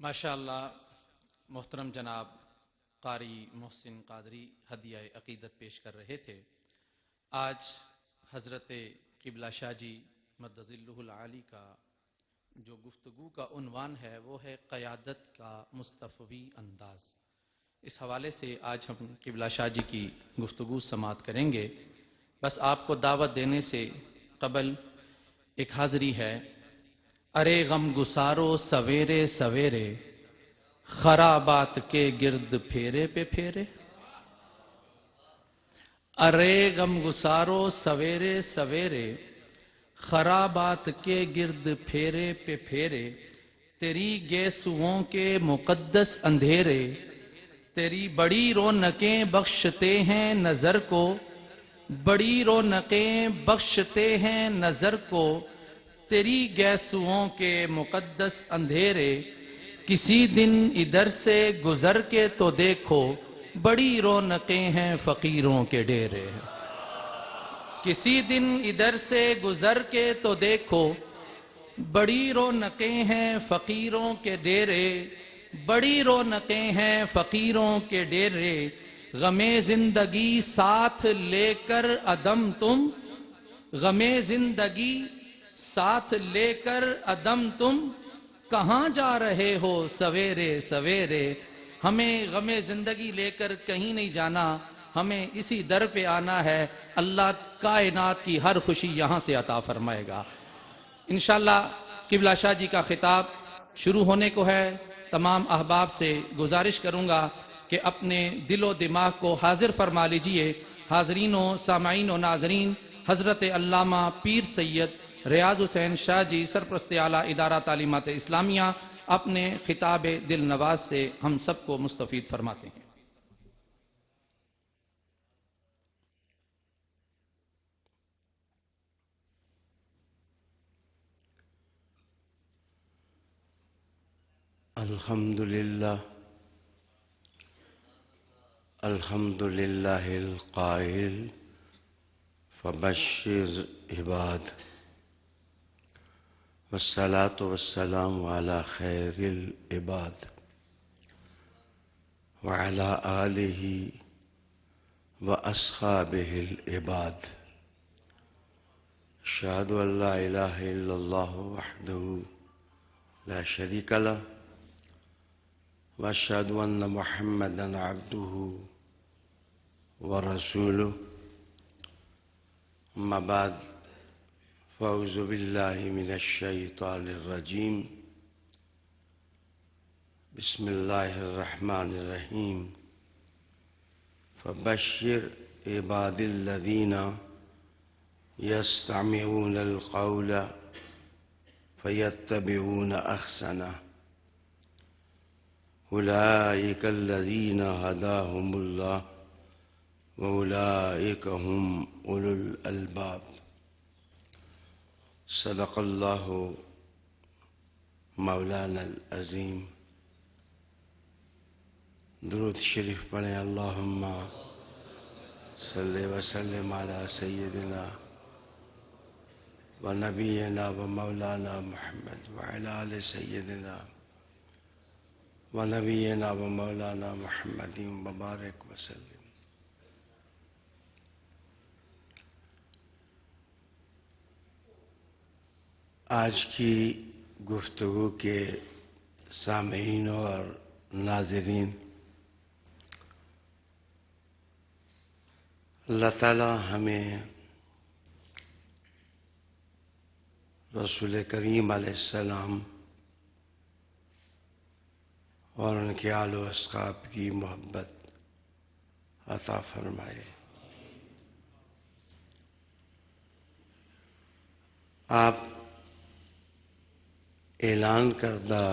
ماشاء اللہ محترم جناب قاری محسن قادری ہدیہ عقیدت پیش کر رہے تھے۔ آج حضرت قبلہ شاہ جی مدظ ظلہ العالی کا جو گفتگو کا عنوان ہے وہ ہے قیادت کا مصطفی انداز۔ اس حوالے سے آج ہم قبلہ شاہ جی کی گفتگو سماعت کریں گے۔ بس آپ کو دعوت دینے سے قبل ایک حاضری ہے۔ ارے غم گسارو سویرے سویرے، خرابات کے گرد پھیرے پہ پھیرے۔ ارے غم گسارو سویرے سویرے، خرابات کے گرد پھیرے پہ پھیرے۔ تیری گیسوؤں کے مقدس اندھیرے، تیری بڑی رونقیں بخشتے ہیں نظر کو، بڑی رونقیں بخشتے ہیں نظر کو۔ تیری گیسوؤں کے مقدس اندھیرے، کسی دن ادھر سے گزر کے تو دیکھو، بڑی رونقیں ہیں فقیروں کے ڈیرے۔ کسی دن ادھر سے گزر کے تو دیکھو، بڑی رونقیں ہیں فقیروں کے ڈیرے، بڑی رونقیں ہیں فقیروں کے ڈیرے۔ غم زندگی ساتھ لے کر عدم تم، غم زندگی ساتھ لے کر عدم تم، کہاں جا رہے ہو سویرے سویرے۔ ہمیں غم زندگی لے کر کہیں نہیں جانا، ہمیں اسی در پہ آنا ہے۔ اللہ کائنات کی ہر خوشی یہاں سے عطا فرمائے گا انشاءاللہ۔ قبلہ شاہ جی کا خطاب شروع ہونے کو ہے۔ تمام احباب سے گزارش کروں گا کہ اپنے دل و دماغ کو حاضر فرما لیجئے۔ حاضرین و سامعین و ناظرین، حضرت علامہ پیر سید ریاض حسین شاہ جی سرپرست اعلیٰ ادارہ تعلیمات اسلامیہ اپنے خطاب دل نواز سے ہم سب کو مستفید فرماتے ہیں۔ الحمدللہ الحمدللہ القائل فبشر عباد، والصلاة والسلام على خیر العباد وعلى آلہ واصحابہ العباد۔ اشہد ان لا الہ الا اللہ وحدہ لا شریک لہ، واشہد ان محمدا عبدہ ورسولہ۔ اما بعد، فاعوذ باللہ من الشیطان الرجیم، بسم اللہ الرحمن الرحیم۔ فبشر عباد الذین یستمعون القول فیتبعون احسنہ، اولئک الذین ھداھم اللہ واولئک ھم اولو الالباب۔ صدق اللہ مولانا العظیم۔ درود شریف پڑھیں۔ اللہم صلی وسلم علی سیدنا و نبینا و مولانا محمد وعلی آل سیدنا و نبینا و مولانا محمد مبارک وسلم۔ آج کی گفتگو کے سامعین اور ناظرین، اللہ تعالیٰ ہمیں رسول کریم علیہ السلام اور ان کے آل و اصحاب کی محبت عطا فرمائے۔ آپ اعلان کردہ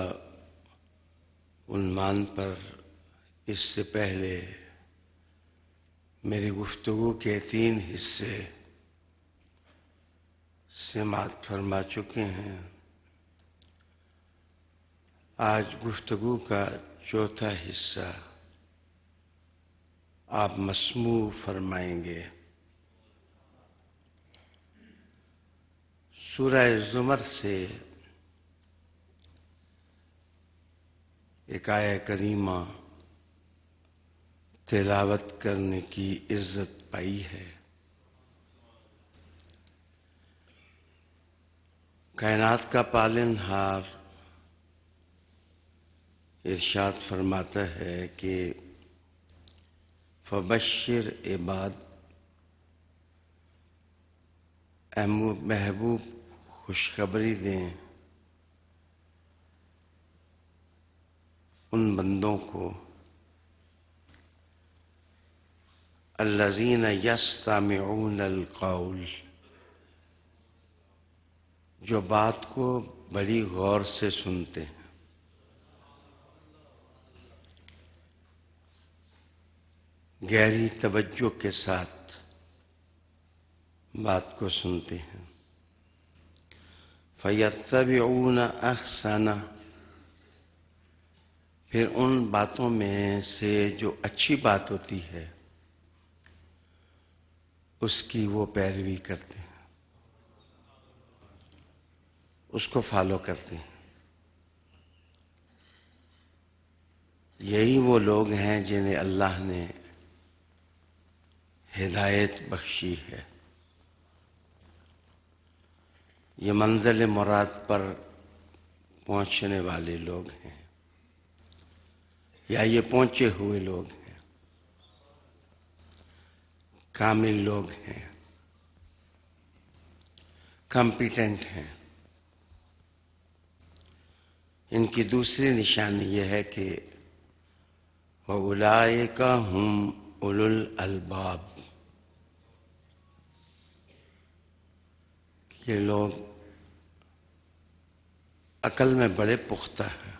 عنوان پر اس سے پہلے میری گفتگو کے 3 حصے سماعت فرما چکے ہیں۔ آج گفتگو کا 4تھا حصہ آپ مسموع فرمائیں گے۔ سورہ زمر سے ایک آیہ کریمہ تلاوت کرنے کی عزت پائی ہے۔ کائنات کا پالن ہار ارشاد فرماتا ہے کہ فبشر عباد، اے محبوب خوشخبری دیں ان بندوں کو الذین یستمعون القول، جو بات کو بڑی غور سے سنتے ہیں، گہری توجہ کے ساتھ بات کو سنتے ہیں۔ فیتبعون احسنہ، پھر ان باتوں میں سے جو اچھی بات ہوتی ہے اس کی وہ پیروی کرتے ہیں، اس کو فالو کرتے ہیں۔ یہی وہ لوگ ہیں جنہیں اللہ نے ہدایت بخشی ہے۔ یہ منزل مراد پر پہنچنے والے لوگ ہیں، یا یہ پہنچے ہوئے لوگ ہیں، کامل لوگ ہیں، کمپیٹنٹ ہیں۔ ان کی دوسری نشانی یہ ہے کہ وَأُولَئِكَ هُمْ أُولُو الْأَلْبَابِ، یہ لوگ عقل میں بڑے پختہ ہیں،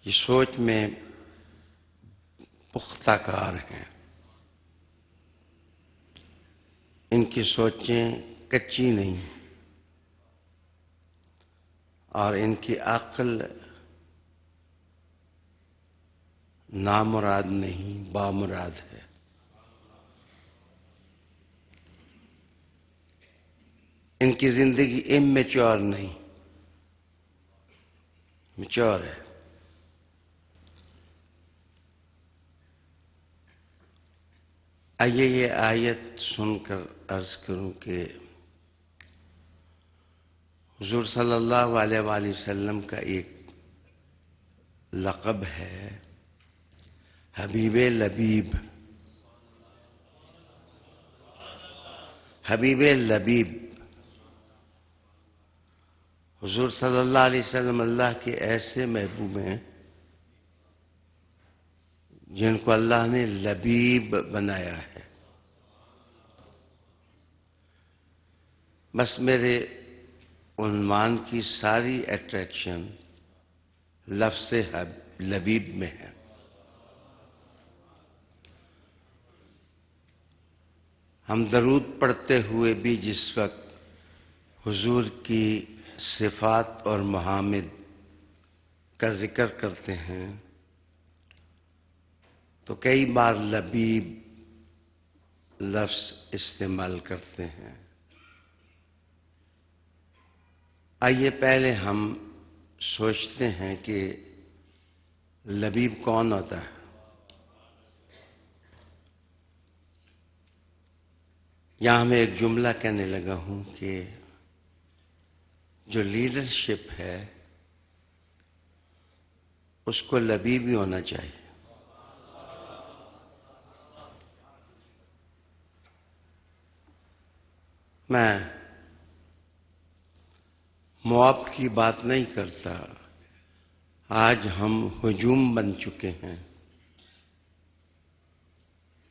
یہ سوچ میں پختہ کار ہیں، ان کی سوچیں کچی نہیں، اور ان کی عقل نامراد نہیں، بامراد ہے۔ ان کی زندگی امیچور نہیں، میچور ہے۔ آئیے یہ آیت سن کر عرض کروں کہ حضور صلی اللہ علیہ وآلہ وسلم کا ایک لقب ہے حبیب لبیب۔ حبیب لبیب، حضور صلی اللہ علیہ وسلم اللہ کے ایسے محبوب ہیں جن کو اللہ نے لبیب بنایا ہے۔ بس میرے عنوان کی ساری اٹریکشن لفظ لبیب میں ہے۔ ہم درود پڑھتے ہوئے بھی جس وقت حضور کی صفات اور محامد کا ذکر کرتے ہیں تو کئی بار لبیب لفظ استعمال کرتے ہیں۔ آئیے پہلے ہم سوچتے ہیں کہ لبیب کون ہوتا ہے۔ یہاں میں ایک جملہ کہنے لگا ہوں کہ جو لیڈرشپ ہے اس کو لبیب ہی ہونا چاہیے۔ میں مواب کی بات نہیں کرتا، آج ہم ہجوم بن چکے ہیں،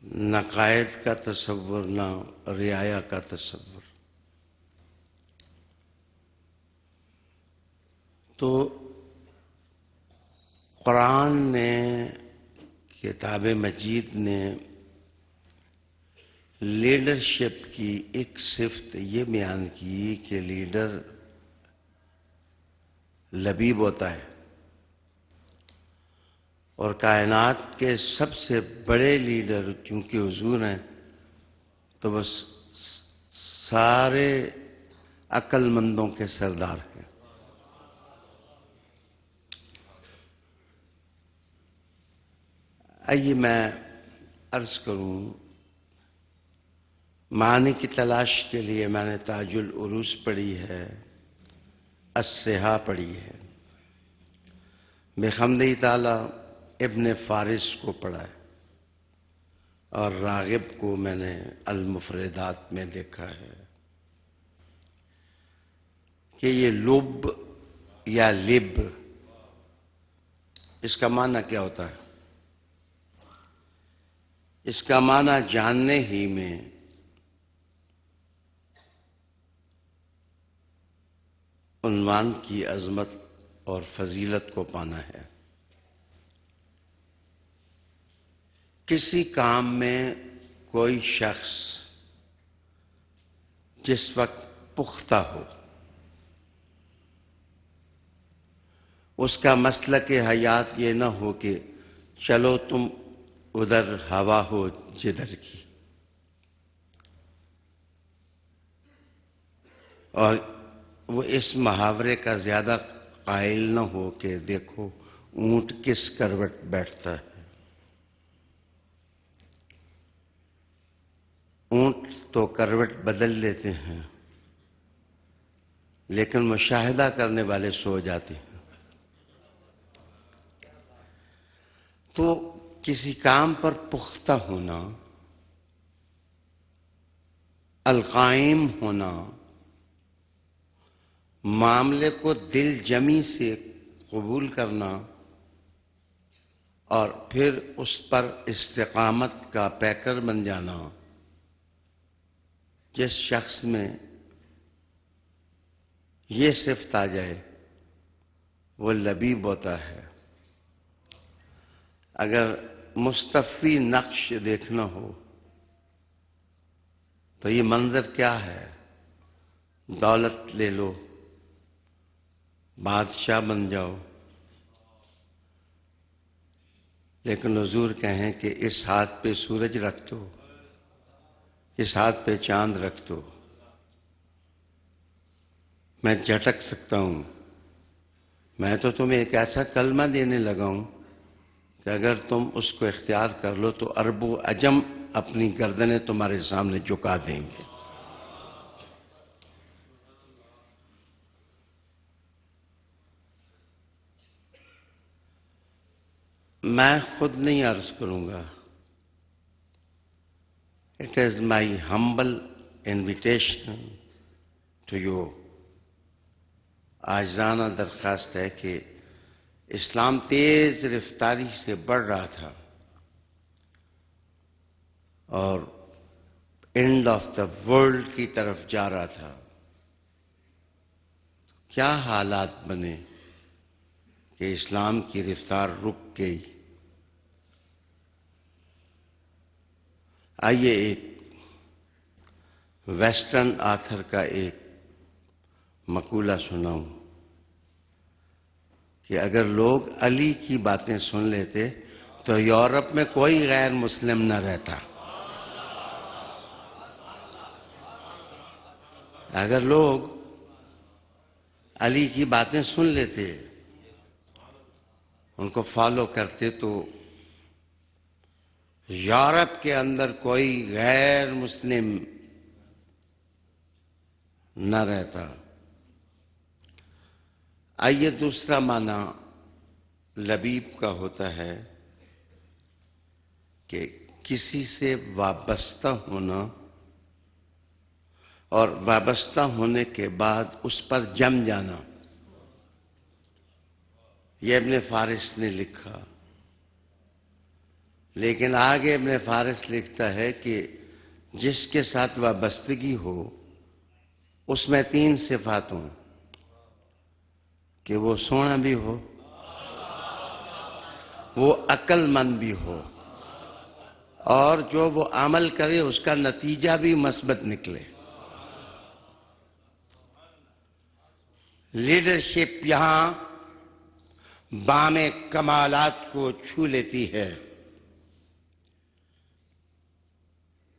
نہ قائد کا تصور نہ رعایا کا تصور۔ تو قرآن نے، کتاب مجید نے لیڈرشپ کی ایک صفت یہ بیان کی کہ لیڈر لبیب ہوتا ہے، اور کائنات کے سب سے بڑے لیڈر چونکہ حضور ہیں تو بس سارے عقل مندوں کے سردار ہیں۔ آئیے میں عرض کروں، معنی کی تلاش کے لیے میں نے تاج العروض پڑھی ہے، الصحاح پڑھی ہے، بحمدہ تعالی ابن فارس کو پڑھا ہے، اور راغب کو میں نے المفردات میں دیکھا ہے کہ یہ لب یا لب، اس کا معنی کیا ہوتا ہے؟ اس کا معنی جاننے ہی میں عنوان کی عظمت اور فضیلت کو پانا ہے۔ کسی کام میں کوئی شخص جس وقت پختہ ہو، اس کا مسلک حیات یہ نہ ہو کہ چلو تم ادھر ہوا ہو جدھر کی، اور وہ اس محاورے کا زیادہ قائل نہ ہو کہ دیکھو اونٹ کس کروٹ بیٹھتا ہے۔ اونٹ تو کروٹ بدل لیتے ہیں، لیکن مشاہدہ کرنے والے سو جاتے ہیں۔ تو کسی کام پر پختہ ہونا، القائم ہونا، معاملے کو دل جمی سے قبول کرنا اور پھر اس پر استقامت کا پیکر بن جانا، جس شخص میں یہ صفت آ جائے وہ لبیب ہوتا ہے۔ اگر مصطفی نقش دیکھنا ہو تو یہ منظر کیا ہے؟ دولت لے لو، بادشاہ بن جاؤ، لیکن حضور کہیں کہ اس ہاتھ پہ سورج رکھ دو، اس ہاتھ پہ چاند رکھ دو، میں جھٹک سکتا ہوں۔ میں تو تمہیں ایک ایسا کلمہ دینے لگا ہوں کہ اگر تم اس کو اختیار کر لو تو عرب و عجم اپنی گردنیں تمہارے سامنے جھکا دیں گے۔ میں خود نہیں عرض کروں گا، it is my humble invitation to you, عاجزانہ درخواست ہے کہ اسلام تیز رفتاری سے بڑھ رہا تھا اور اینڈ آف دا ورلڈ کی طرف جا رہا تھا۔ کیا حالات بنے کہ اسلام کی رفتار رک گئی؟ آئیے ایک ویسٹرن آتھر کا ایک مقولہ سناؤں کہ اگر لوگ علی کی باتیں سن لیتے تو یورپ میں کوئی غیر مسلم نہ رہتا۔ اگر لوگ علی کی باتیں سن لیتے، ان کو فالو کرتے، تو یورپ کے اندر کوئی غیر مسلم نہ رہتا۔ آئیے دوسرا معنی لبیب کا ہوتا ہے کہ کسی سے وابستہ ہونا اور وابستہ ہونے کے بعد اس پر جم جانا۔ یہ ابن فارس نے لکھا، لیکن آگے ابن فارس لکھتا ہے کہ جس کے ساتھ وابستگی ہو اس میں 3 صفات ہوں، کہ وہ سونا بھی ہو، وہ عقل مند بھی ہو، اور جو وہ عمل کرے اس کا نتیجہ بھی مثبت نکلے۔ لیڈرشپ یہاں بام کمالات کو چھو لیتی ہے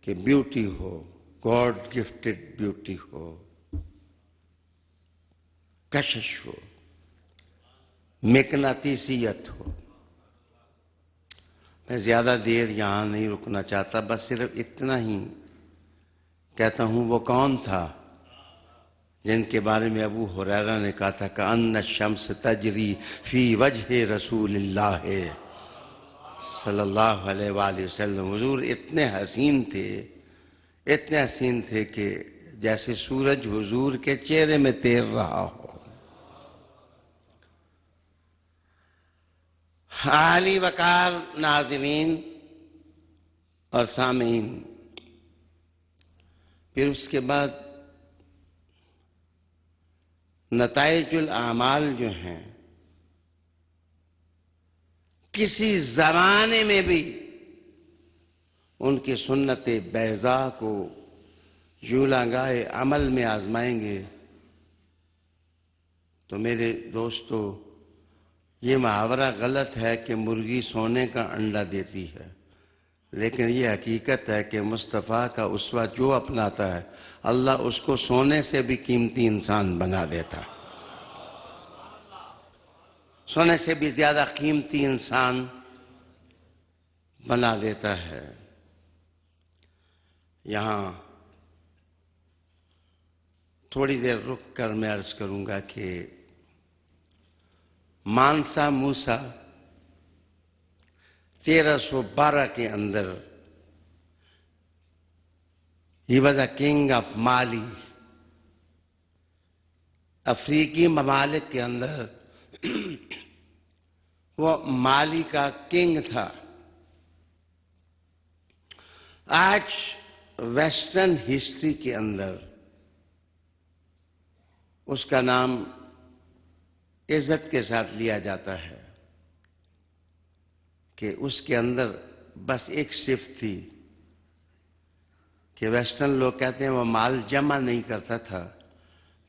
کہ بیوٹی ہو، گاڈ گفٹڈ بیوٹی ہو، کشش ہو، مقناطیسیت ہو۔ میں زیادہ دیر یہاں نہیں رکنا چاہتا، بس صرف اتنا ہی کہتا ہوں، وہ کون تھا جن کے بارے میں ابو ہریرہ نے کہا تھا کہ ان الشمس تجری فی وجہ رسول اللہ صلی اللہ علیہ وآلہ وسلم. حضور اتنے حسین تھے کہ جیسے سورج حضور کے چہرے میں تیر رہا ہو. عالی وقار ناظرین اور سامعین، پھر اس کے بعد نتائج الاعمال جو ہیں، کسی زمانے میں بھی ان کی سنت بیضاء کو جولانگاہ عمل میں آزمائیں گے تو میرے دوستو، یہ محاورہ غلط ہے کہ مرغی سونے کا انڈا دیتی ہے، لیکن یہ حقیقت ہے کہ مصطفیٰ کا اسوہ جو اپناتا ہے اللہ اس کو سونے سے بھی قیمتی انسان بنا دیتا ہے، سونے سے بھی زیادہ قیمتی انسان بنا دیتا ہے. یہاں تھوڑی دیر رک کر میں عرض کروں گا کہ مانسا موسیٰ 1312 کے اندر he was a king of مالی، افریقی ممالک کے اندر وہ مالی کا کنگ تھا. آج ویسٹرن ہسٹری کے اندر اس کا نام عزت کے ساتھ لیا جاتا ہے کہ اس کے اندر بس ایک صفت تھی کہ ویسٹرن لوگ کہتے ہیں وہ مال جمع نہیں کرتا تھا،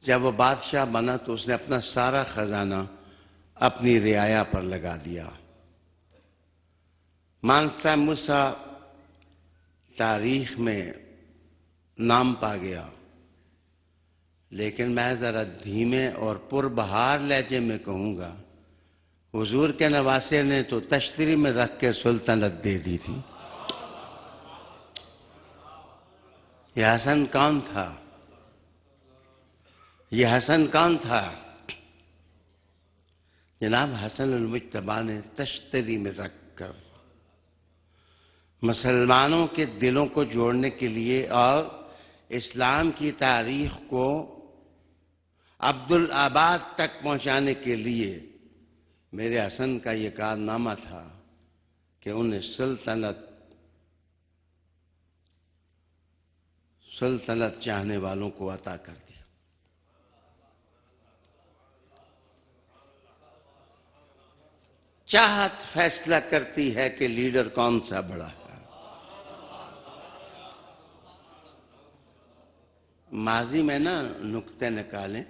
جب وہ بادشاہ بنا تو اس نے اپنا سارا خزانہ اپنی رعایا پر لگا دیا. مانسا موسیٰ تاریخ میں نام پا گیا، لیکن میں ذرا دھیمے اور پربہار لہجے میں کہوں گا، حضور کے نواسے نے تو تشتری میں رکھ کے سلطنت دے دی تھی. یہ حسن کون تھا؟ یہ حسن کون تھا؟ جناب حسن المجتبی نے تشتری میں رکھ کر مسلمانوں کے دلوں کو جوڑنے کے لیے اور اسلام کی تاریخ کو عبدالآباد تک پہنچانے کے لیے میرے حسن کا یہ کارنامہ تھا کہ انہیں سلطنت چاہنے والوں کو عطا کر دیا. چاہت فیصلہ کرتی ہے کہ لیڈر کون سا بڑا ہے. ماضی میں نا نکتے نکالیں،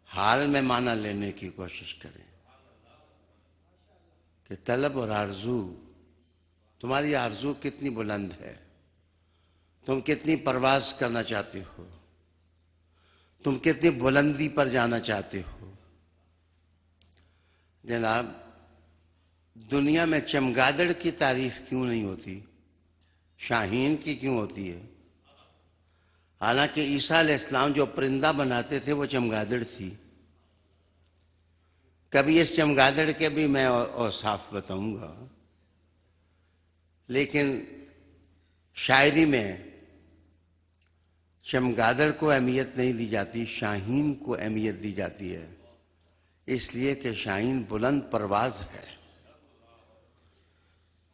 حال میں معنی لینے کی کوشش کریں کہ طلب اور آرزو، تمہاری آرزو کتنی بلند ہے، تم کتنی پرواز کرنا چاہتے ہو، تم کتنی بلندی پر جانا چاہتے ہو. جناب دنیا میں چمگادڑ کی تعریف کیوں نہیں ہوتی، شاہین کی کیوں ہوتی ہے؟ حالانکہ عیسیٰ علیہ السلام جو پرندہ بناتے تھے وہ چمگادڑ تھی. کبھی اس چمگادڑ کے بھی میں اوصاف بتاؤں گا، لیکن شاعری میں چمگادڑ کو اہمیت نہیں دی جاتی، شاہین کو اہمیت دی جاتی ہے، اس لیے کہ شاہین بلند پرواز ہے.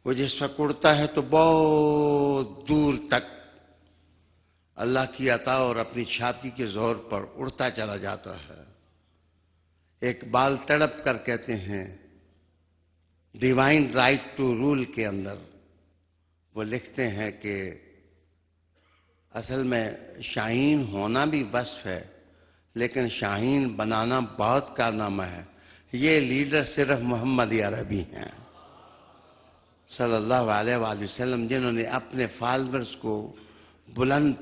وہ جس وقت اڑتا ہے تو بہت دور تک اللہ کی عطا اور اپنی چھاتی کے زور پر اڑتا چلا جاتا ہے. ایک بال تڑپ کر کہتے ہیں ڈیوائن رائٹ ٹو رول کے اندر وہ لکھتے ہیں کہ اصل میں شاہین ہونا بھی وصف ہے، لیکن شاہین بنانا بہت کارنامہ ہے. یہ لیڈر صرف محمد عربی ہیں صلی اللہ علیہ وآلہ وسلم، جنہوں نے اپنے فالورز کو بلند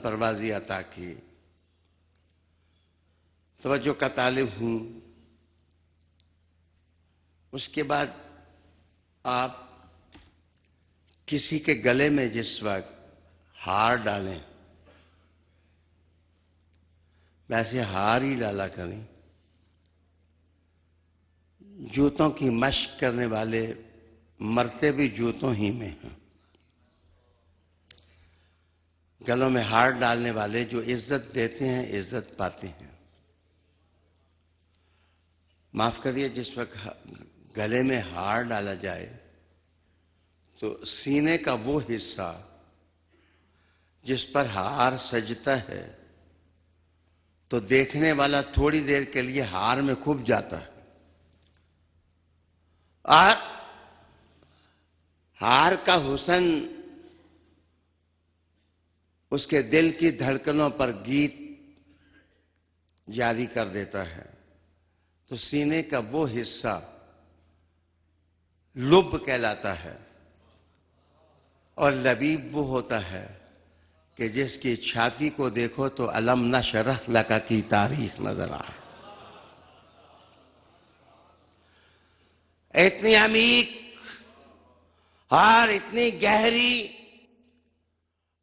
پروازی عطا کی. توجہ کا طالب ہوں. اس کے بعد آپ کسی کے گلے میں جس وقت ہار ڈالیں ویسے ہار ہی ڈالا کریں. جوتوں کی مشق کرنے والے مرتے بھی جوتوں ہی میں ہیں. گلوں میں ہار ڈالنے والے جو عزت دیتے ہیں عزت پاتے ہیں. معاف کریے، جس وقت گلے میں ہار ڈالا جائے تو سینے کا وہ حصہ جس پر ہار سجتا ہے تو دیکھنے والا تھوڑی دیر کے لیے ہار میں کھپ جاتا ہے، اور ہار کا حسن اس کے دل کی دھڑکنوں پر گیت جاری کر دیتا ہے. تو سینے کا وہ حصہ لب کہلاتا ہے، اور لبیب وہ ہوتا ہے کہ جس کی چھاتی کو دیکھو تو الم نشرح لک کی تاریخ نظر آئے. اتنی عمیق اور اتنی گہری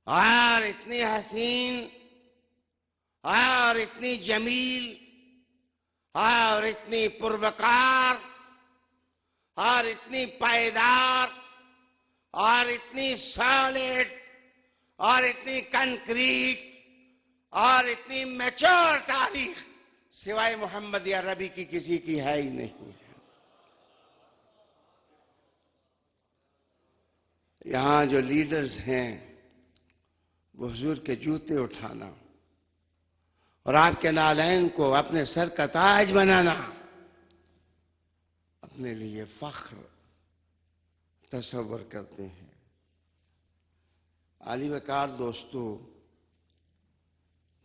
اور اتنی حسین اور اتنی جمیل اور اتنی پروقار اور اتنی پائیدار اور اتنی سالڈ اور اتنی کنکریٹ اور اتنی میچور تاریخ سوائے محمد عربی کی کسی کی ہے ہی نہیں. یہاں جو لیڈرز ہیں وہ حضور کے جوتے اٹھانا اور آپ کے نالین کو اپنے سر کا تاج بنانا اپنے لیے فخر تصور کرتے ہیں. عالی وقار دوستو،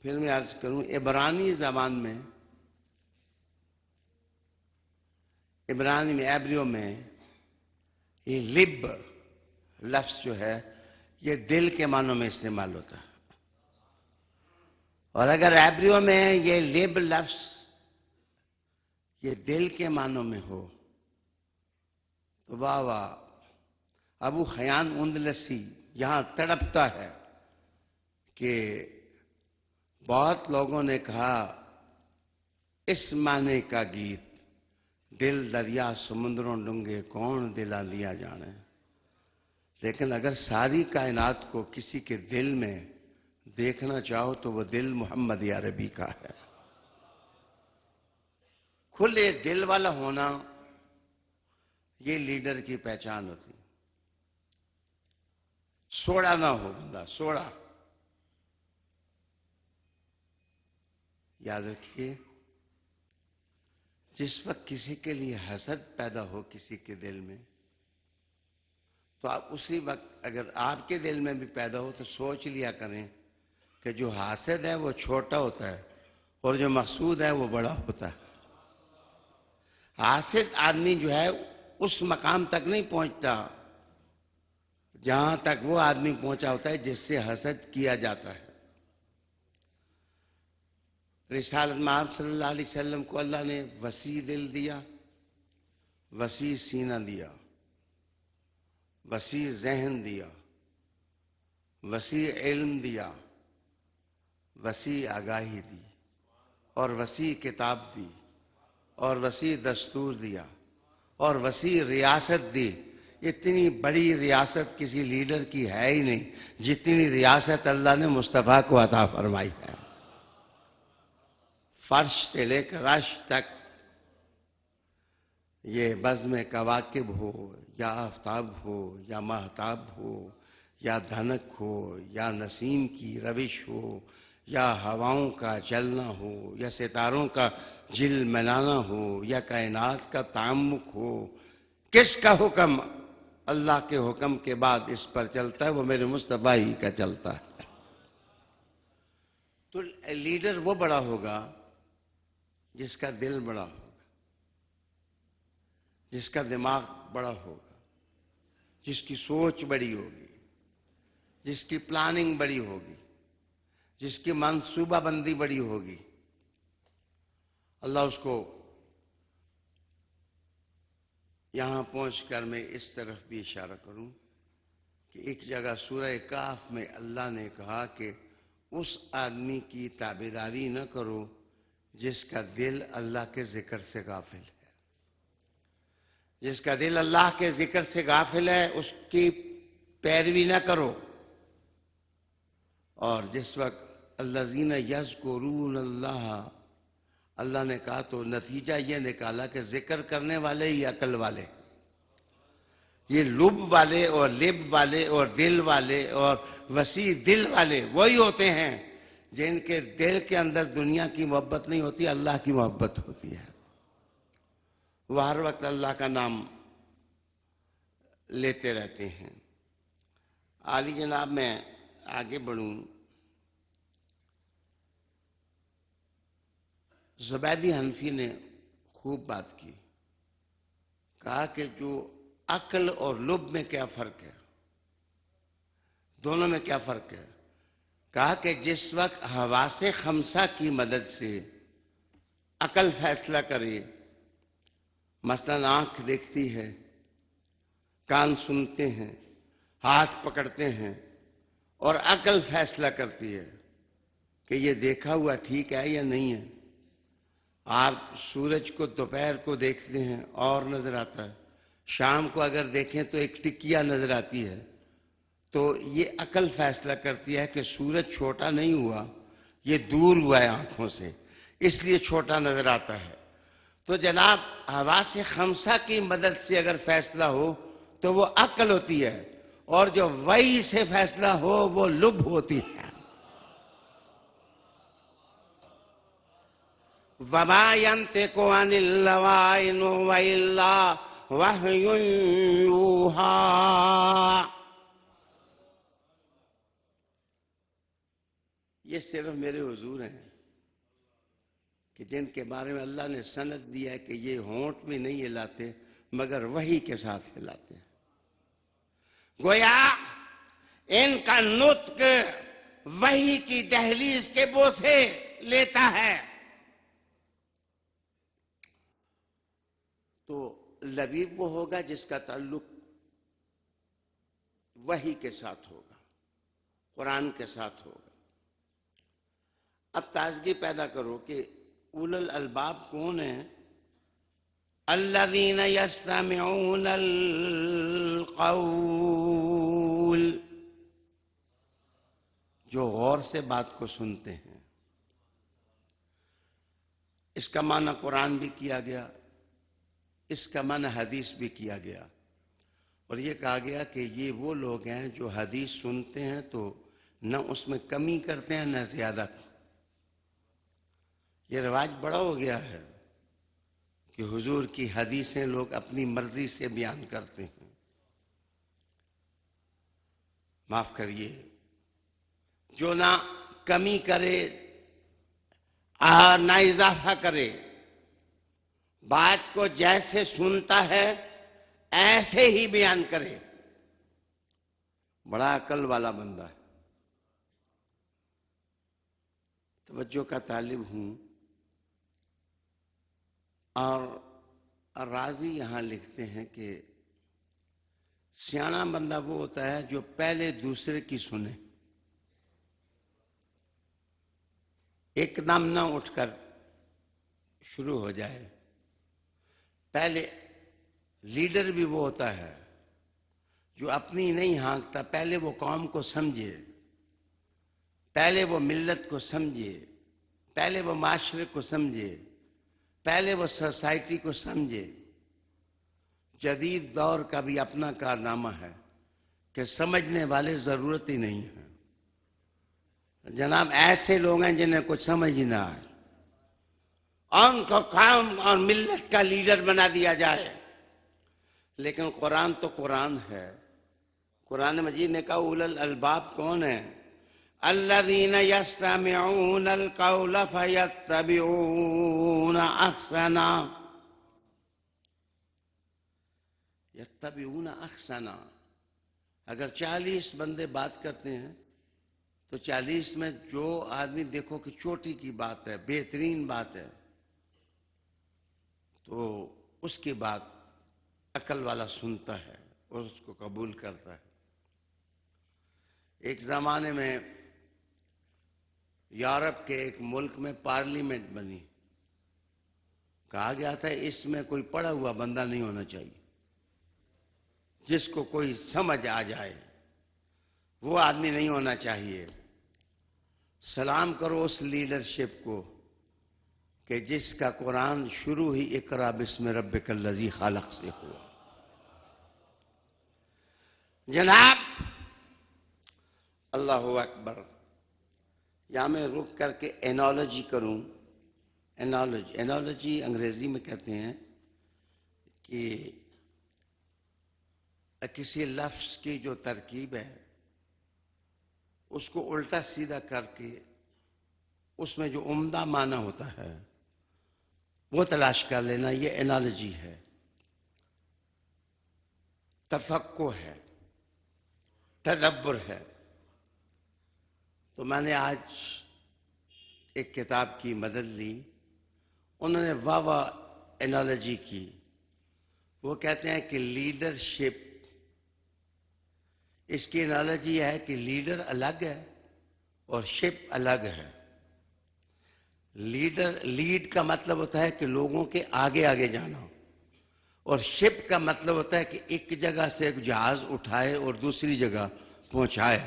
پھر میں عرض کروں، عبرانی زبان میں، عبرانی میں، ایبریو میں یہ لب لفظ جو ہے یہ دل کے معنوں میں استعمال ہوتا ہے. اور اگر ایبریو میں یہ لب لفظ یہ دل کے معنوں میں ہو تو واہ واہ، ابو خیان اندلسی یہاں تڑپتا ہے کہ بہت لوگوں نے کہا اس معنی کا گیت، دل دریا سمندروں ڈونگے کون دلا لیا جانے. لیکن اگر ساری کائنات کو کسی کے دل میں دیکھنا چاہو تو وہ دل محمد عربی کا ہے. کھلے دل والا ہونا یہ لیڈر کی پہچان ہوتی. سوڑا نہ ہو بندہ، سوڑا. یاد رکھیے، جس وقت کسی کے لیے حسد پیدا ہو کسی کے دل میں تو آپ اسی وقت اگر آپ کے دل میں بھی پیدا ہو تو سوچ لیا کریں کہ جو حاسد ہے وہ چھوٹا ہوتا ہے اور جو مقصود ہے وہ بڑا ہوتا ہے. حاسد آدمی جو ہے اس مقام تک نہیں پہنچتا جہاں تک وہ آدمی پہنچا ہوتا ہے جس سے حسد کیا جاتا ہے. رسالت میں آپ صلی اللہ علیہ وسلم کو اللہ نے وسیع دل دیا، وسیع سینہ دیا، وسیع ذہن دیا، وسیع علم دیا، وسیع آگاہی دی، اور وسیع کتاب دی، اور وسیع دستور دیا، اور وسیع ریاست دی. اتنی بڑی ریاست کسی لیڈر کی ہے ہی نہیں جتنی ریاست اللہ نے مصطفیٰ کو عطا فرمائی ہے. فرش سے لے کر عرش تک، یہ بزم کواکب ہو یا آفتاب ہو یا ماہتاب ہو یا دھنک ہو یا نسیم کی روش ہو یا ہواؤں کا چلنا ہو یا ستاروں کا جل ملانا ہو یا کائنات کا تعمق ہو، کس کا حکم اللہ کے حکم کے بعد اس پر چلتا ہے؟ وہ میرے مصطفیٰ ہی کا چلتا ہے. تو لیڈر وہ بڑا ہوگا جس کا دل بڑا ہوگا، جس کا دماغ بڑا ہوگا، جس کی سوچ بڑی ہوگی، جس کی پلاننگ بڑی ہوگی، جس کی منصوبہ بندی بڑی ہوگی. اللہ اس کو یہاں پہنچ کر میں اس طرف بھی اشارہ کروں کہ ایک جگہ سورہ کہف میں اللہ نے کہا کہ اس آدمی کی تابعداری نہ کرو جس کا دل اللہ کے ذکر سے غافل ہے. جس کا دل اللہ کے ذکر سے غافل ہے اس کی پیروی نہ کرو. اور جس وقت الذین یذکرون اللہ نے کہا تو نتیجہ یہ نکالا کہ ذکر کرنے والے ہی عقل والے. یہ لب والے اور لب والے اور دل والے اور وسیع دل والے وہی ہوتے ہیں جن کے دل کے اندر دنیا کی محبت نہیں ہوتی، اللہ کی محبت ہوتی ہے. وہ ہر وقت اللہ کا نام لیتے رہتے ہیں. عالی جناب میں آگے بڑھوں. زبیدی حنفی نے خوب بات کی. کہا کہ جو عقل اور لب میں کیا فرق ہے، دونوں میں کیا فرق ہے. کہا کہ جس وقت حواس خمسہ کی مدد سے عقل فیصلہ کرے، مثلاً آنکھ دیکھتی ہے، کان سنتے ہیں، ہاتھ پکڑتے ہیں، اور عقل فیصلہ کرتی ہے کہ یہ دیکھا ہوا ٹھیک ہے یا نہیں ہے. آپ سورج کو دوپہر کو دیکھتے ہیں اور نظر آتا ہے، شام کو اگر دیکھیں تو ایک ٹکیا نظر آتی ہے، تو یہ عقل فیصلہ کرتی ہے کہ سورج چھوٹا نہیں ہوا، یہ دور ہوا ہے آنکھوں سے، اس لیے چھوٹا نظر آتا ہے. تو جناب حواس خمسہ کی مدد سے اگر فیصلہ ہو تو وہ عقل ہوتی ہے، اور جو وحی سے فیصلہ ہو وہ لب ہوتی ہے. وَمَا يَنْطِقُ عَنِ الْهَوَىٰ إِنْ هُوَ إِلَّا وَحْيٌ يُوحَىٰ. یہ صرف میرے حضور ہیں کہ جن کے بارے میں اللہ نے سند دیا ہے کہ یہ ہونٹ بھی نہیں ہلاتے مگر وحی کے ساتھ ہلاتے ہیں. گویا ان کا نطق وحی کی دہلیز کے بوسے لیتا ہے. تو لبیب وہ ہوگا جس کا تعلق وحی کے ساتھ ہوگا، قرآن کے ساتھ ہوگا. اب تازگی پیدا کرو کہ اولو الالباب کون ہیں؟ الذین یستمعون القول، جو غور سے بات کو سنتے ہیں. اس کا معنی قرآن بھی کیا گیا، اس کا معنی حدیث بھی کیا گیا، اور یہ کہا گیا کہ یہ وہ لوگ ہیں جو حدیث سنتے ہیں تو نہ اس میں کمی کرتے ہیں نہ زیادہ. یہ رواج بڑا ہو گیا ہے کہ حضور کی حدیثیں لوگ اپنی مرضی سے بیان کرتے ہیں. معاف کریے، جو نہ کمی کرے اور نہ اضافہ کرے، بات کو جیسے سنتا ہے ایسے ہی بیان کرے، بڑا عقل والا بندہ ہے. توجہ کا طالب ہوں. اور راضی یہاں لکھتے ہیں کہ سیاںا بندہ وہ ہوتا ہے جو پہلے دوسرے کی سنے، ایک دم نہ اٹھ کر شروع ہو جائے. پہلے لیڈر بھی وہ ہوتا ہے جو اپنی نہیں ہانکتا، پہلے وہ قوم کو سمجھے، پہلے وہ ملت کو سمجھے، پہلے وہ معاشرے کو سمجھے، پہلے وہ سوسائٹی کو سمجھے. جدید دور کا بھی اپنا کارنامہ ہے کہ سمجھنے والے ضرورت ہی نہیں ہے. جناب ایسے لوگ ہیں جنہیں کچھ سمجھ ہی نہ آئے، اور ان کو قوم اور ملت کا لیڈر بنا دیا جائے. لیکن قرآن تو قرآن ہے. قرآن مجید نے کہا اولو الالباب کون ہیں؟ الذین یستمعون القول فیتبعون احسنا. یتبعون احسنا. اگر 40 بندے بات کرتے ہیں تو 40 میں جو آدمی دیکھو کہ چوٹی کی بات ہے، بہترین بات ہے، تو اس کی بات عقل والا سنتا ہے اور اس کو قبول کرتا ہے۔ ایک زمانے میں یورپ کے ایک ملک میں پارلیمنٹ بنی، کہا گیا تھا اس میں کوئی پڑھا ہوا بندہ نہیں ہونا چاہیے، جس کو کوئی سمجھ آ جائے وہ آدمی نہیں ہونا چاہیے۔ سلام کرو اس لیڈرشپ کو کہ جس کا قرآن شروع ہی اقرا بسم ربک الذی خلق سے ہوا۔ جناب اللہ اکبر، یا میں رک کر کے اینالوجی کروں۔ اینالوجی انگریزی میں کہتے ہیں کہ کسی لفظ کی جو ترکیب ہے اس کو الٹا سیدھا کر کے اس میں جو عمدہ معنی ہوتا ہے وہ تلاش کر لینا، یہ اینالوجی ہے، تفقہ ہے، تدبر ہے۔ تو میں نے آج ایک کتاب کی مدد لی، انہوں نے واہ اینالوجی کی۔ وہ کہتے ہیں کہ لیڈرشپ، اس کی اینالوجی ہے کہ لیڈر الگ ہے اور شپ الگ ہے۔ لیڈ کا مطلب ہوتا ہے کہ لوگوں کے آگے آگے جانا، اور شپ کا مطلب ہوتا ہے کہ ایک جگہ سے ایک جہاز اٹھائے اور دوسری جگہ پہنچائے۔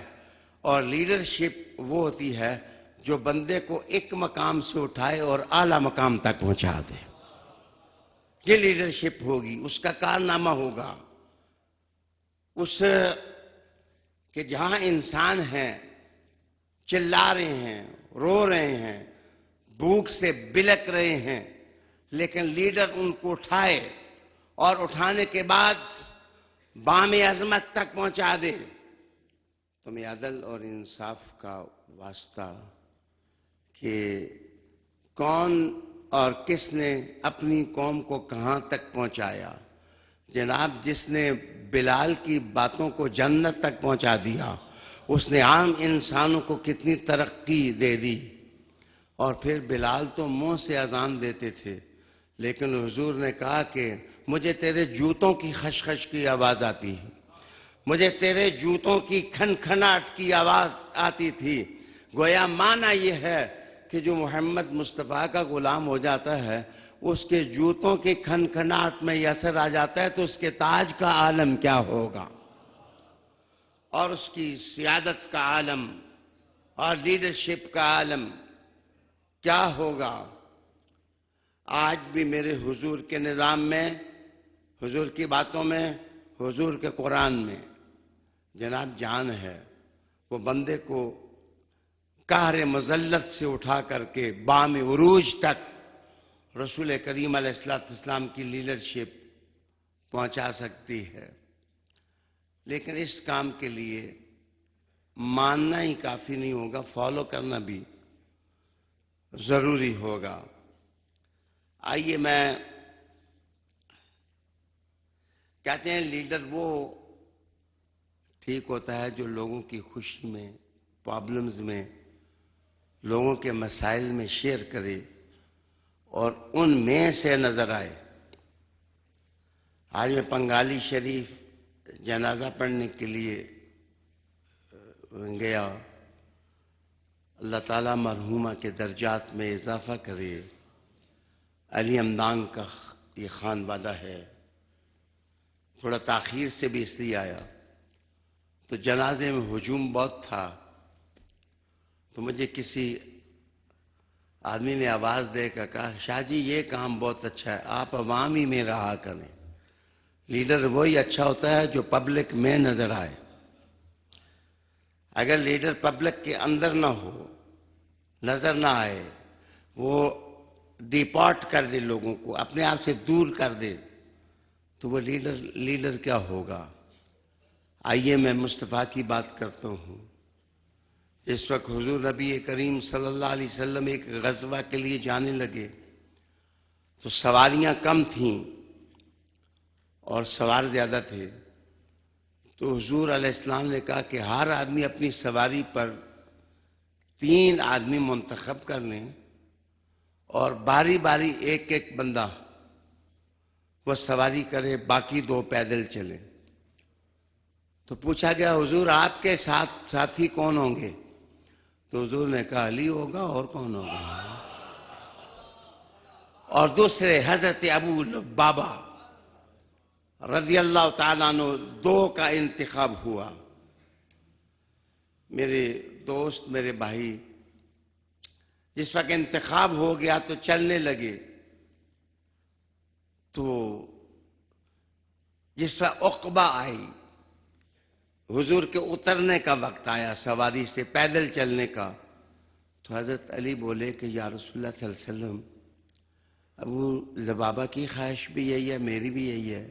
اور لیڈرشپ وہ ہوتی ہے جو بندے کو ایک مقام سے اٹھائے اور اعلیٰ مقام تک پہنچا دے، یہ لیڈرشپ ہوگی، اس کا کارنامہ ہوگا۔ اس کہ جہاں انسان ہیں چلا رہے ہیں، رو رہے ہیں، بھوک سے بلک رہے ہیں، لیکن لیڈر ان کو اٹھائے اور اٹھانے کے بعد بام عظمت تک پہنچا دے۔ تمہیں عدل اور انصاف کا واسطہ کہ کون اور کس نے اپنی قوم کو کہاں تک پہنچایا۔ جناب جس نے بلال کی باتوں کو جنت تک پہنچا دیا، اس نے عام انسانوں کو کتنی ترقی دے دی۔ اور پھر بلال تو منہ سے اذان دیتے تھے، لیکن حضور نے کہا کہ مجھے تیرے جوتوں کی خشخش کی آواز آتی ہے، مجھے تیرے جوتوں کی کھنکھناٹ کی آواز آتی تھی۔ گویا معنی یہ ہے کہ جو محمد مصطفیٰ کا غلام ہو جاتا ہے اس کے جوتوں کی کھنکھناٹ میں یہ اثر آ جاتا ہے تو اس کے تاج کا عالم کیا ہوگا، اور اس کی سیادت کا عالم اور لیڈرشپ کا عالم کیا ہوگا۔ آج بھی میرے حضور کے نظام میں، حضور کی باتوں میں، حضور کے قرآن میں جناب جان ہے۔ وہ بندے کو قہر مذلت سے اٹھا کر کے بام عروج تک رسول کریم علیہ السلام کی لیڈرشپ پہنچا سکتی ہے۔ لیکن اس کام کے لیے ماننا ہی کافی نہیں ہوگا، فالو کرنا بھی ضروری ہوگا۔ آئیے، میں کہتے ہیں لیڈر وہ ٹھیک ہوتا ہے جو لوگوں کی خوشی میں، پرابلمز میں، لوگوں کے مسائل میں شیئر کرے اور ان میں سے نظر آئے۔ آج میں پنگالی شریف جنازہ پڑھنے کے لیے گیا۔ اللہ تعالیٰ مرحومہ کے درجات میں اضافہ کرے۔ علی ہمدان کا یہ خانوادہ ہے، تھوڑا تاخیر سے بھی اس لیے آیا تو جنازے میں ہجوم بہت تھا، تو مجھے کسی آدمی نے آواز دے کر کہا شاہ جی یہ کام بہت اچھا ہے، آپ عوامی میں رہا کریں۔ لیڈر وہی اچھا ہوتا ہے جو پبلک میں نظر آئے۔ اگر لیڈر پبلک کے اندر نہ ہو، نظر نہ آئے، وہ ڈیپارٹ کر دے، لوگوں کو اپنے آپ سے دور کر دے، تو وہ لیڈر کیا ہوگا۔ آئیے میں مصطفیٰ کی بات کرتا ہوں۔ اس وقت حضور نبی کریم صلی اللہ علیہ وسلم ایک غزوہ کے لیے جانے لگے تو سواریاں کم تھیں اور سوار زیادہ تھے، تو حضور علیہ السلام نے کہا کہ ہر آدمی اپنی سواری پر 3 آدمی منتخب کر لیں اور باری باری ایک ایک بندہ وہ سواری کرے، باقی 2 پیدل چلے۔ تو پوچھا گیا حضور آپ کے ساتھی کون ہوں گے؟ تو حضور نے کہا علی ہوگا، اور کون ہوگا؟ اور دوسرے حضرت ابو لبابہ رضی اللہ تعالیٰ عنہ، 2 کا انتخاب ہوا۔ میرے دوست، میرے بھائی، جس وقت انتخاب ہو گیا تو چلنے لگے، تو جس وقت عقبہ آئی، حضور کے اترنے کا وقت آیا سواری سے، پیدل چلنے کا، تو حضرت علی بولے کہ یا رسول اللہ صلی اللہ علیہ وسلم، ابو لبابہ کی خواہش بھی یہی ہے، میری بھی یہی ہے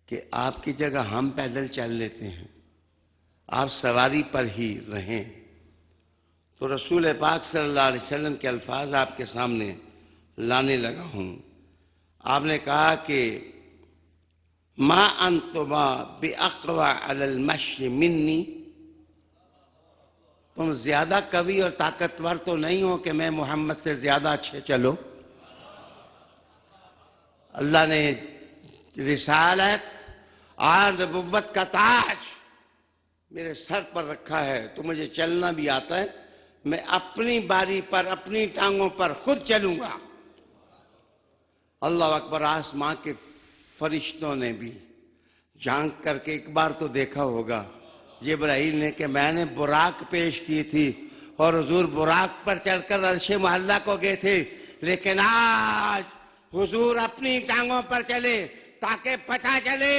کہ آپ کی جگہ ہم پیدل چل لیتے ہیں، آپ سواری پر ہی رہیں۔ تو رسول پاک صلی اللہ علیہ وسلم کے الفاظ آپ کے سامنے لانے لگا ہوں۔ آپ نے کہا کہ ما انتما باقوی علی المشی منی، تم زیادہ قوی اور طاقتور تو نہیں ہو کہ میں محمد سے زیادہ اچھے چلو۔ اللہ نے رسالت اور نبوت کا تاج میرے سر پر رکھا ہے، تو مجھے چلنا بھی آتا ہے، میں اپنی باری پر، اپنی ٹانگوں پر خود چلوں گا۔ اللہ اکبر۔ آسمان کے فرشتوں نے بھی جھانک کر کے ایک بار تو دیکھا ہوگا جبرائیل نے کہ میں نے براق پیش کی تھی اور حضور براق پر چڑھ کر عرش معلیٰ کو گئے تھے، لیکن آج حضور اپنی ٹانگوں پر چلے تاکہ پتہ چلے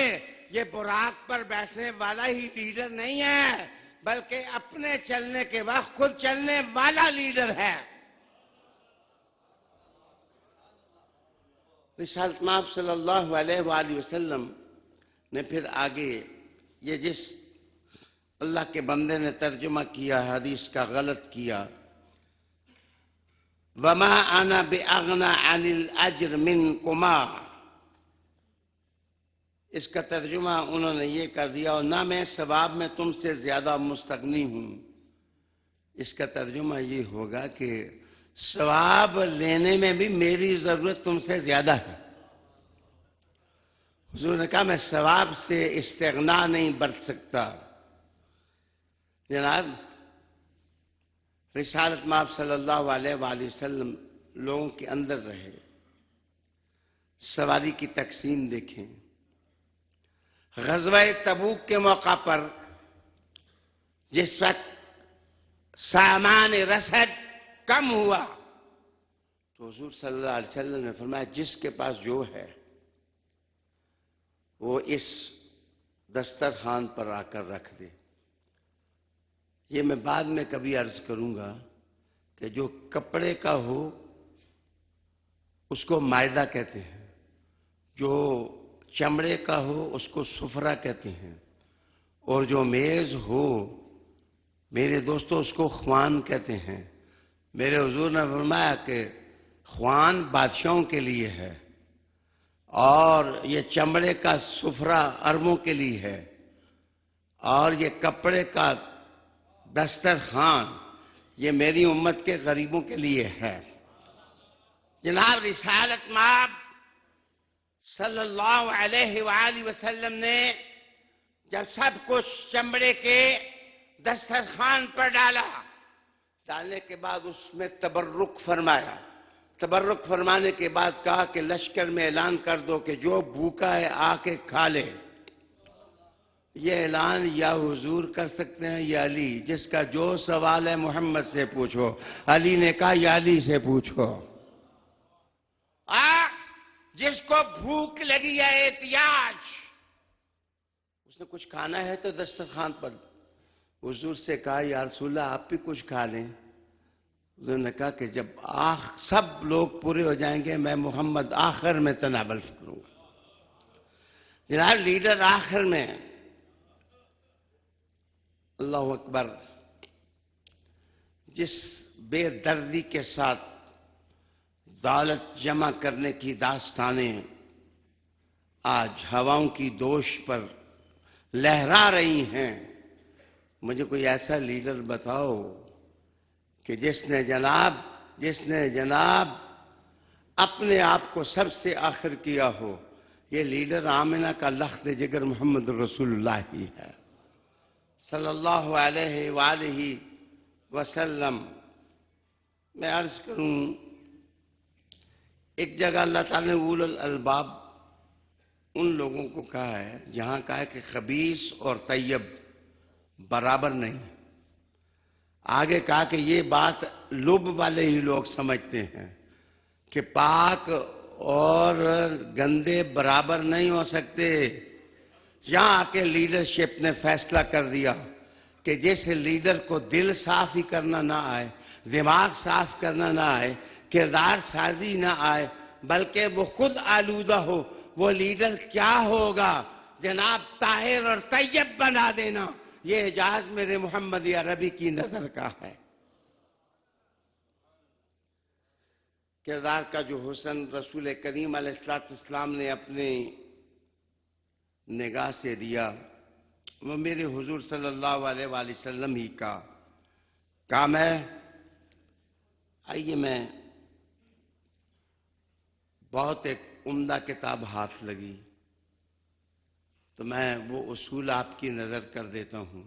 یہ براق پر بیٹھنے والا ہی لیڈر نہیں ہے، بلکہ اپنے چلنے کے وقت خود چلنے والا لیڈر ہے۔ رسالت مآب صلی اللہ علیہ وآلہ وسلم نے پھر آگے یہ جس اللہ کے بندے نے ترجمہ کیا حدیث کا غلط کیا، وَمَا أَنَا بِأَغْنَى عَنِ الْأَجْرِ مِنْكُمَا، اس کا ترجمہ انہوں نے یہ کر دیا، اور نہ میں ثواب میں تم سے زیادہ مستغنی ہوں۔ اس کا ترجمہ یہ ہوگا کہ ثواب لینے میں بھی میری ضرورت تم سے زیادہ ہے۔ حضور نے کہا میں ثواب سے استغنا نہیں برت سکتا۔ جناب، رسالت مآب صلی اللہ علیہ وآلہ وسلم لوگوں کے اندر رہے، سواری کی تقسیم دیکھیں۔ غزوہ تبوک کے موقع پر جس وقت سامان رسد کم ہوا تو حضور صلی اللہ علیہ وسلم نے فرمایا جس کے پاس جو ہے وہ اس دسترخوان پر آ کر رکھ دے۔ یہ میں بعد میں کبھی عرض کروں گا کہ جو کپڑے کا ہو اس کو مائدہ کہتے ہیں، جو چمڑے کا ہو اس کو سفرہ کہتے ہیں، اور جو میز ہو میرے دوستو اس کو خوان کہتے ہیں۔ میرے حضور نے فرمایا کہ خوان بادشاہوں کے لیے ہے اور یہ چمڑے کا سفرہ عربوں کے لیے ہے، اور یہ کپڑے کا دسترخوان یہ میری امت کے غریبوں کے لیے ہے۔ جناب، رسالت مآب صلی اللہ علیہ وآلہ وسلم نے جب سب کچھ چمڑے کے دسترخوان پر ڈالنے کے بعد اس میں تبرک فرمایا۔ تبرک فرمانے کے بعد کہا کہ لشکر میں اعلان کر دو کہ جو بھوکا ہے آ کے کھا لے۔ یہ اعلان یا حضور کر سکتے ہیں یا علی، جس کا جو سوال ہے محمد سے پوچھو۔ علی نے کہا یا علی سے پوچھو۔ جس کو بھوک لگی ہے احتیاج، اس نے کچھ کھانا ہے تو دسترخوان پر حضور سے کہا یا رسول اللہ آپ بھی کچھ کھا لیں۔ حضور نے کہا کہ جب سب لوگ پورے ہو جائیں گے میں محمد آخر میں تناول کروں گا۔ جناب، لیڈر آخر میں، اللہ اکبر، جس بے دردی کے ساتھ دولت جمع کرنے کی داستانیں آج ہواؤں کی دوش پر لہرا رہی ہیں، مجھے کوئی ایسا لیڈر بتاؤ کہ جس نے جناب اپنے آپ کو سب سے آخر کیا ہو، یہ لیڈر آمنہ کا لخت جگر محمد رسول اللہ ہی ہے صلی اللہ علیہ وآلہ وسلم۔ میں عرض کروں، ایک جگہ اللہ تعالیٰ نے اول الالباب ان لوگوں کو کہا ہے جہاں کہا ہے کہ خبیث اور طیب برابر نہیں۔ آگے کہا کہ یہ بات لب والے ہی لوگ سمجھتے ہیں کہ پاک اور گندے برابر نہیں ہو سکتے۔ یہاں آ کے لیڈرشپ نے فیصلہ کر دیا کہ جیسے لیڈر کو دل صاف ہی کرنا نہ آئے، دماغ صاف کرنا نہ آئے، کردار سازی نہ آئے، بلکہ وہ خود آلودہ ہو، وہ لیڈر کیا ہوگا؟ جناب طاہر اور طیب بنا دینا۔ یہ اعجاز میرے محمد عربی کی نظر کا ہے۔ کردار کا جو حسن رسول کریم علیہ السلام نے اپنے نگاہ سے دیا، وہ میرے حضور صلی اللہ علیہ وآلہ وسلم ہی کا کام ہے۔ آئیے، میں بہت ایک عمدہ کتاب ہاتھ لگی تو میں وہ اصول آپ کی نظر کر دیتا ہوں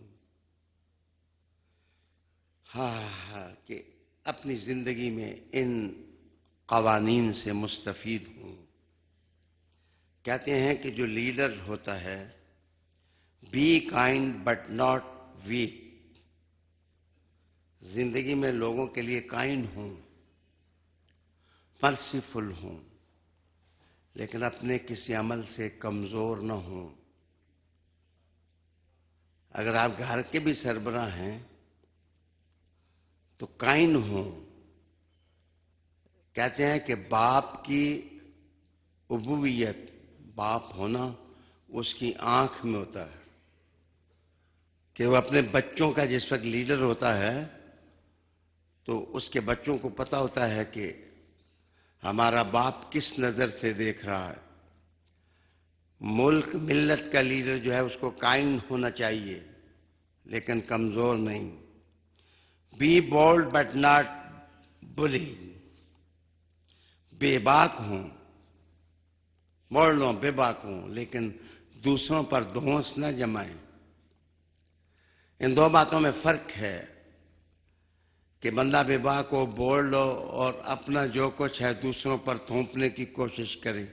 کہ اپنی زندگی میں ان قوانین سے مستفید ہوں۔ کہتے ہیں کہ جو لیڈر ہوتا ہے، be kind but not weak, زندگی میں لوگوں کے لیے کائنڈ ہوں، مرسیفل ہوں، لیکن اپنے کسی عمل سے کمزور نہ ہوں۔ اگر آپ گھر کے بھی سربراہ ہیں تو کائنڈ ہوں۔ کہتے ہیں کہ باپ کی ابویت، باپ ہونا اس کی آنکھ میں ہوتا ہے، کہ وہ اپنے بچوں کا جس وقت لیڈر ہوتا ہے تو اس کے بچوں کو پتہ ہوتا ہے کہ ہمارا باپ کس نظر سے دیکھ رہا ہے۔ ملک ملت کا لیڈر جو ہے اس کو کائنڈ ہونا چاہیے لیکن کمزور نہیں۔ بی بولڈ بٹ ناٹ بلی، بے باک ہوں، بولڈ ہوں، بے باک ہوں، لیکن دوسروں پر دھونس نہ جمائیں۔ ان دو باتوں میں فرق ہے کہ بندہ بے باک ہو، بولڈ ہو اور اپنا جو کچھ ہے دوسروں پر تھوپنے کی کوشش کرے۔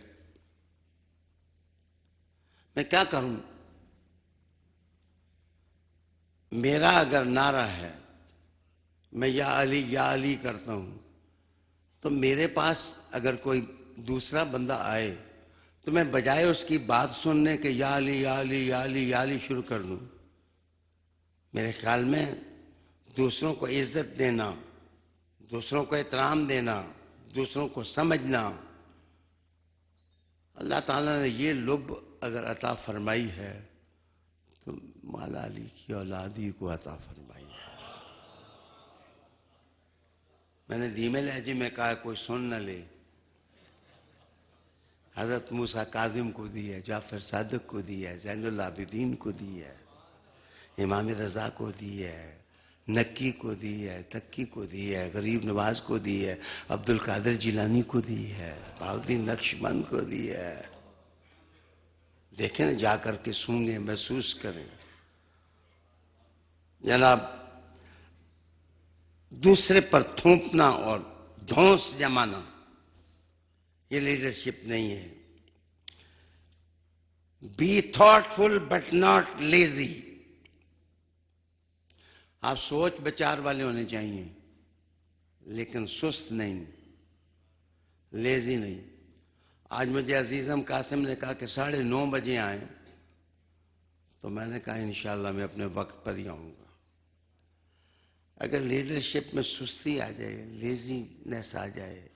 میں کیا کروں؟ میرا اگر نعرہ ہے، میں یا علی کرتا ہوں، تو میرے پاس اگر کوئی دوسرا بندہ آئے تو میں بجائے اس کی بات سننے کے یا علی یا علی یا علی یا علی شروع کر دوں۔ میرے خیال میں دوسروں کو عزت دینا، دوسروں کو احترام دینا، دوسروں کو سمجھنا، اللہ تعالیٰ نے یہ لب اگر عطا فرمائی ہے تو مولا علی کی اولادی کو عطا فرمائی ہے۔ میں نے دھیمے لہجے میں کہا کوئی سن نہ لے۔ حضرت موسیٰ کاظم کو دی ہے، جعفر صادق کو دی ہے، زین العابدین کو دی ہے، امام رضا کو دی ہے، نکی کو دی ہے، تکی کو دی ہے، غریب نواز کو دی ہے، عبد القادر جیلانی کو دی ہے، بہاؤالدین نقشبند کو دی ہے۔ دیکھیں نا، جا کر کے سنیں، محسوس کریں۔ جناب، دوسرے پر تھوپنا اور دھونس جمانا یہ لیڈرشپ نہیں ہے۔ Be thoughtful but not lazy, آپ سوچ بچار والے ہونے چاہیے لیکن سست نہیں، لیزی نہیں۔ آج مجھے عزیزم قاسم نے کہا کہ 9:30 بجے آئیں، تو میں نے کہا انشاءاللہ میں اپنے وقت پر ہی آؤں گا۔ اگر لیڈرشپ میں سستی آ جائے، لیزینس آ جائے،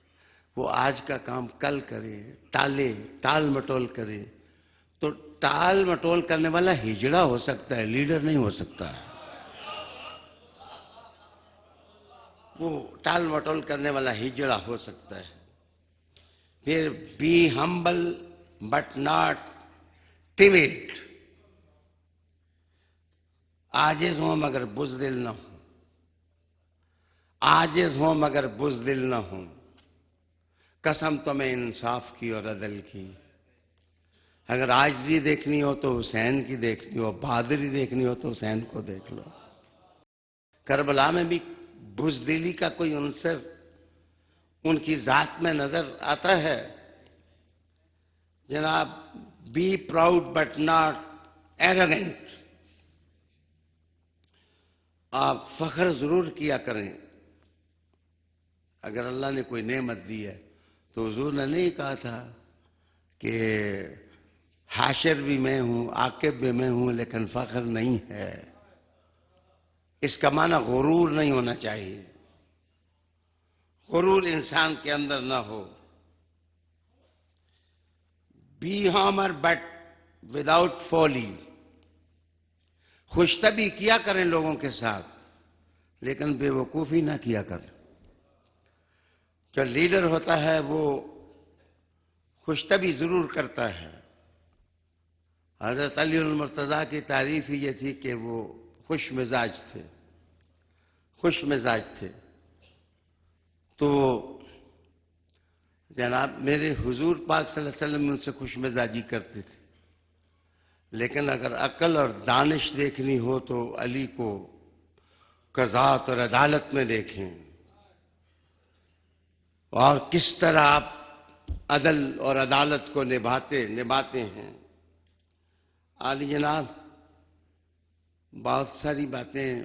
وہ آج کا کام کل کرے، ٹال مٹول کرے، تو ٹال مٹول کرنے والا ہجڑا ہو سکتا ہے، لیڈر نہیں ہو سکتا ہے۔ وہ ٹال مٹول کرنے والا ہجڑا ہو سکتا ہے۔ پھر be humble but not timid, عاجز ہوں مگر بزدل نہ ہوں، عاجز ہوں مگر بزدل نہ ہوں۔ قسم تمہیں انصاف کی اور عدل کی، اگر عاجزی دیکھنی ہو تو حسین کی دیکھنی ہو، بہادری دیکھنی ہو تو حسین کو دیکھ لو۔ کربلا میں بھی بزدلی کا کوئی عنصر ان کی ذات میں نظر آتا ہے۔ جناب، be proud but not arrogant, آپ فخر ضرور کیا کریں۔ اگر اللہ نے کوئی نعمت دی ہے تو حضور نے نہیں کہا تھا کہ حاشر بھی میں ہوں، عاقب بھی میں ہوں، لیکن فخر نہیں ہے۔ اس کا معنی غرور نہیں ہونا چاہیے، غرور انسان کے اندر نہ ہو۔ بی ہامر بٹ وداؤٹ فولی، خوش طبعی کیا کریں لوگوں کے ساتھ، لیکن بے وقوفی نہ کیا کریں۔ جو لیڈر ہوتا ہے وہ خوش طبعی ضرور کرتا ہے۔ حضرت علی المرتضیٰ کی تعریف ہی یہ تھی کہ وہ خوش مزاج تھے، خوش مزاج تھے۔ تو جناب میرے حضور پاک صلی اللہ علیہ وسلم ان سے خوش مزاجی کرتے تھے، لیکن اگر عقل اور دانش دیکھنی ہو تو علی کو قضات اور عدالت میں دیکھیں، اور کس طرح آپ عدل اور عدالت کو نبھاتے ہیں۔ عالی جناب، بہت ساری باتیں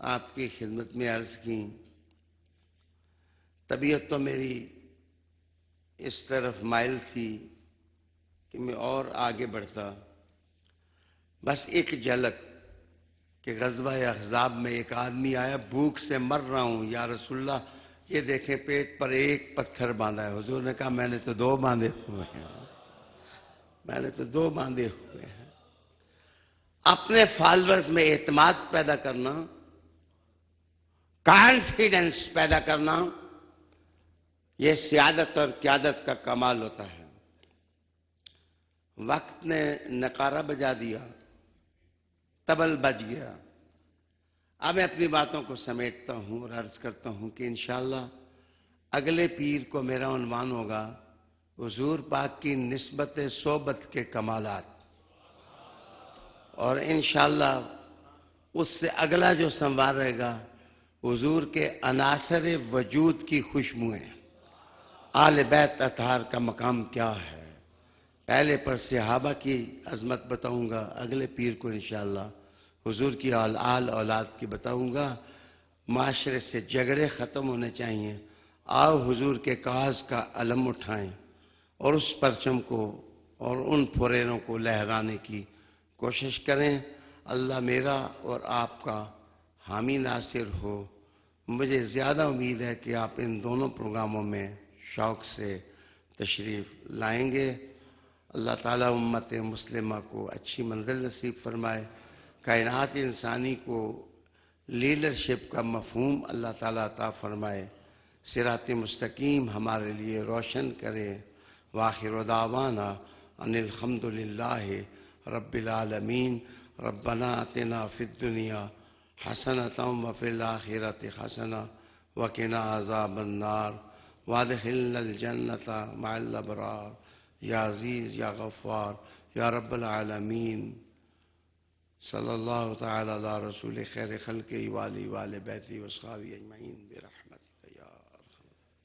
آپ کی خدمت میں عرض کی۔ طبیعت تو میری اس طرف مائل تھی کہ میں اور آگے بڑھتا، بس ایک جھلک کہ غزوہ احزاب میں ایک آدمی آیا، بھوک سے مر رہا ہوں یا رسول اللہ، یہ دیکھیں پیٹ پر ایک پتھر باندھا ہے۔ حضور نے کہا میں نے تو 2 باندھے ہوئے ہیں، میں نے تو 2 باندھے ہوئے ہیں۔ اپنے فالورز میں اعتماد پیدا کرنا، کانفیڈنس پیدا کرنا، یہ سیادت اور قیادت کا کمال ہوتا ہے۔ وقت نے نقارہ بجا دیا، طبل بج گیا۔ اب میں اپنی باتوں کو سمیٹتا ہوں اور عرض کرتا ہوں کہ انشاءاللہ اگلے پیر کو میرا عنوان ہوگا حضور پاک کی نسبت صحبت کے کمالات، اور انشاءاللہ اس سے اگلا جو سنوار رہے گا حضور کے عناصر وجود کی خوشبوئیں، آل بیت اطہار کا مقام کیا ہے۔ پہلے پر صحابہ کی عظمت بتاؤں گا، اگلے پیر کو انشاءاللہ حضور کی آل اولاد کی بتاؤں گا۔ معاشرے سے جھگڑے ختم ہونے چاہیے۔ آؤ حضور کے کاز کا علم اٹھائیں اور اس پرچم کو اور ان پھریروں کو لہرانے کی کوشش کریں۔ اللہ میرا اور آپ کا حامی ناصر ہو۔ مجھے زیادہ امید ہے کہ آپ ان دونوں پروگراموں میں شوق سے تشریف لائیں گے۔ اللہ تعالیٰ امت مسلمہ کو اچھی منزل نصیب فرمائے، کائنات انسانی کو لیڈرشپ کا مفہوم اللہ تعالیٰ عطا فرمائے، صراط مستقیم ہمارے لیے روشن کرے۔ وآخر دعوانا ان الحمد للہ رب العالمین۔ ربنا آتنا فی الدنیا حسنۃ وفی الآخرۃ حسنۃ وقنا عذاب النار وادخلنا الجنۃ مع الابرار یا عزیز یا غفار یا رب العالمین۔ صلی اللہ تعالی علی رسول خیر خلقہ وآلہ بیتہ واصحابہ اجمعین برحمتہ۔